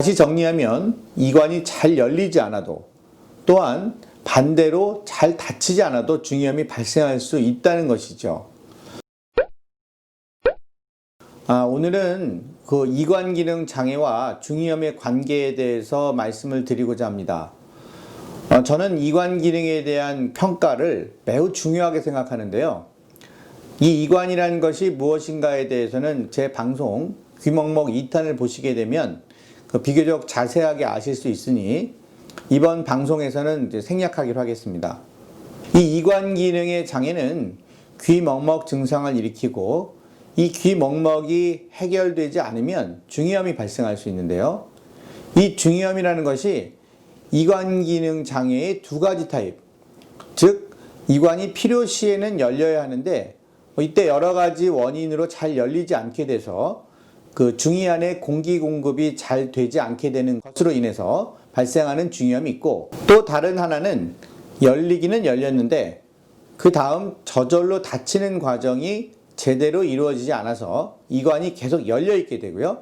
다시 정리하면 이관이 잘 열리지 않아도 또한 반대로 잘 닫히지 않아도 중이염이 발생할 수 있다는 것이죠. 오늘은 그 이관 기능 장애와 중이염의 관계에 대해서 말씀을 드리고자 합니다. 저는 이관 기능에 대한 평가를 매우 중요하게 생각하는데요. 이 이관이라는 것이 무엇인가에 대해서는 제 방송 귀먹먹 2탄을 보시게 되면 비교적 자세하게 아실 수 있으니 이번 방송에서는 이제 생략하기로 하겠습니다. 이 이관 기능의 장애는 귀먹먹 증상을 일으키고 이 귀먹먹이 해결되지 않으면 중이염이 발생할 수 있는데요. 이 중이염이라는 것이 이관 기능 장애의 두 가지 타입, 즉 이관이 필요시에는 열려야 하는데 이때 여러 가지 원인으로 잘 열리지 않게 돼서 그 중이 안에 공기 공급이 잘 되지 않게 되는 것으로 인해서 발생하는 중이염이 있고, 또 다른 하나는 열리기는 열렸는데 그 다음 저절로 닫히는 과정이 제대로 이루어지지 않아서 이관이 계속 열려 있게 되고요.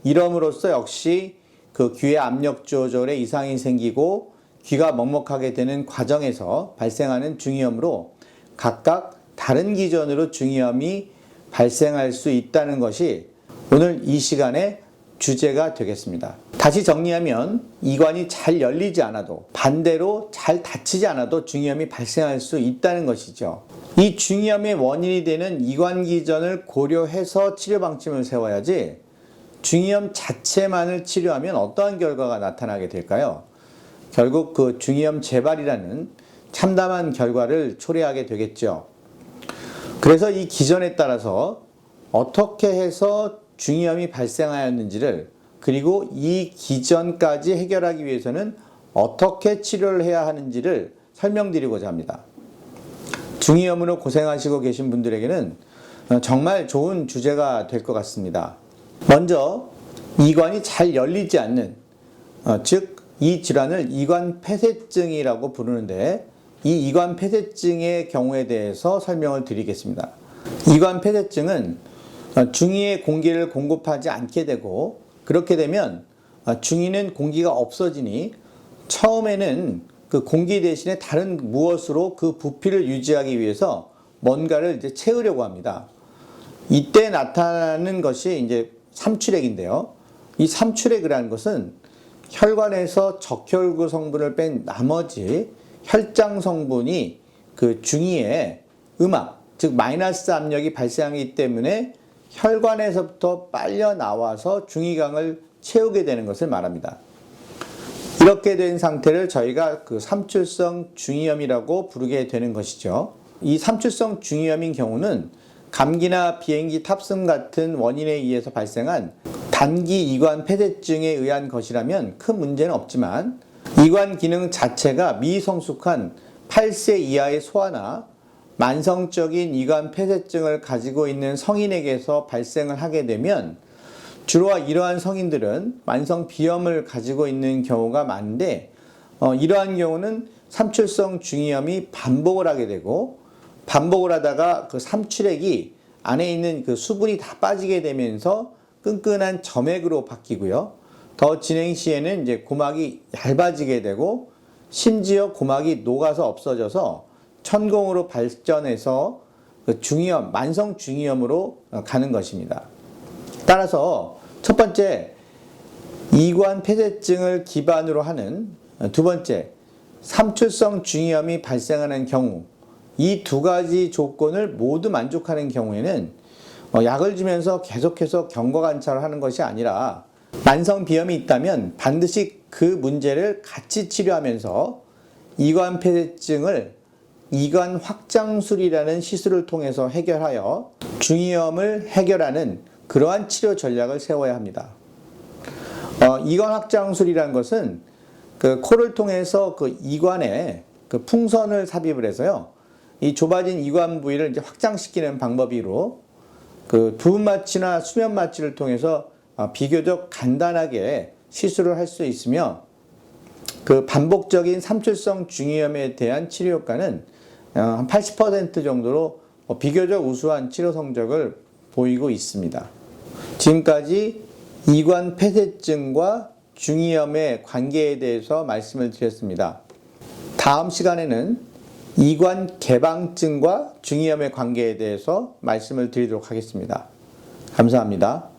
이럼으로써 역시 그 귀의 압력 조절에 이상이 생기고 귀가 먹먹하게 되는 과정에서 발생하는 중이염으로 각각 다른 기전으로 중이염이 발생할 수 있다는 것이 오늘 이 시간의 주제가 되겠습니다. 다시 정리하면 이관이 잘 열리지 않아도 반대로 잘 닫히지 않아도 중이염이 발생할 수 있다는 것이죠. 이 중이염의 원인이 되는 이관 기전을 고려해서 치료 방침을 세워야지 중이염 자체만을 치료하면 어떠한 결과가 나타나게 될까요? 결국 그 중이염 재발이라는 참담한 결과를 초래하게 되겠죠. 그래서 이 기전에 따라서 어떻게 해서 중이염이 발생하였는지를, 그리고 이 기전까지 해결하기 위해서는 어떻게 치료를 해야 하는지를 설명드리고자 합니다. 중이염으로 고생하시고 계신 분들에게는 정말 좋은 주제가 될 것 같습니다. 먼저 이관이 잘 열리지 않는, 즉 이 질환을 이관 폐쇄증이라고 부르는데, 이 이관 폐쇄증의 경우에 대해서 설명을 드리겠습니다. 이관 폐쇄증은 중이에 공기를 공급하지 않게 되고, 그렇게 되면 중이는 공기가 없어지니 처음에는 그 공기 대신에 다른 무엇으로 그 부피를 유지하기 위해서 뭔가를 이제 채우려고 합니다. 이때 나타나는 것이 이제 삼출액인데요. 이 삼출액이라는 것은 혈관에서 적혈구 성분을 뺀 나머지 혈장 성분이 그 중이에 음압, 즉 마이너스 압력이 발생하기 때문에 혈관에서부터 빨려 나와서 중이강을 채우게 되는 것을 말합니다. 이렇게 된 상태를 저희가 그 삼출성 중이염이라고 부르게 되는 것이죠. 이 삼출성 중이염인 경우는 감기나 비행기 탑승 같은 원인에 의해서 발생한 단기 이관 폐쇄증에 의한 것이라면 큰 문제는 없지만, 이관 기능 자체가 미성숙한 8세 이하의 소아나 만성적인 이관 폐쇄증을 가지고 있는 성인에게서 발생을 하게 되면 주로 이러한 성인들은 만성 비염을 가지고 있는 경우가 많은데, 이러한 경우는 삼출성 중이염이 반복을 하게 되고, 반복을 하다가 그 삼출액이 안에 있는 그 수분이 다 빠지게 되면서 끈끈한 점액으로 바뀌고요. 더 진행 시에는 이제 고막이 얇아지게 되고, 심지어 고막이 녹아서 없어져서 천공으로 발전해서 그 중이염, 만성 중이염으로 가는 것입니다. 따라서 첫 번째, 이관 폐쇄증을 기반으로 하는 두 번째, 삼출성 중이염이 발생하는 경우, 이 두 가지 조건을 모두 만족하는 경우에는 약을 주면서 계속해서 경과 관찰을 하는 것이 아니라, 만성 비염이 있다면 반드시 그 문제를 같이 치료하면서 이관 폐쇄증을 이관 확장술이라는 시술을 통해서 해결하여 중이염을 해결하는 그러한 치료 전략을 세워야 합니다. 이관 확장술이라는 것은 그 코를 통해서 그 이관에 그 풍선을 삽입을 해서요, 이 좁아진 이관 부위를 이제 확장시키는 방법으로 그 부분 마취나 수면 마취를 통해서 비교적 간단하게 시술을 할 수 있으며, 그 반복적인 삼출성 중이염에 대한 치료 효과는 한 80% 정도로 비교적 우수한 치료 성적을 보이고 있습니다. 지금까지 이관 폐쇄증과 중이염의 관계에 대해서 말씀을 드렸습니다. 다음 시간에는 이관 개방증과 중이염의 관계에 대해서 말씀을 드리도록 하겠습니다. 감사합니다.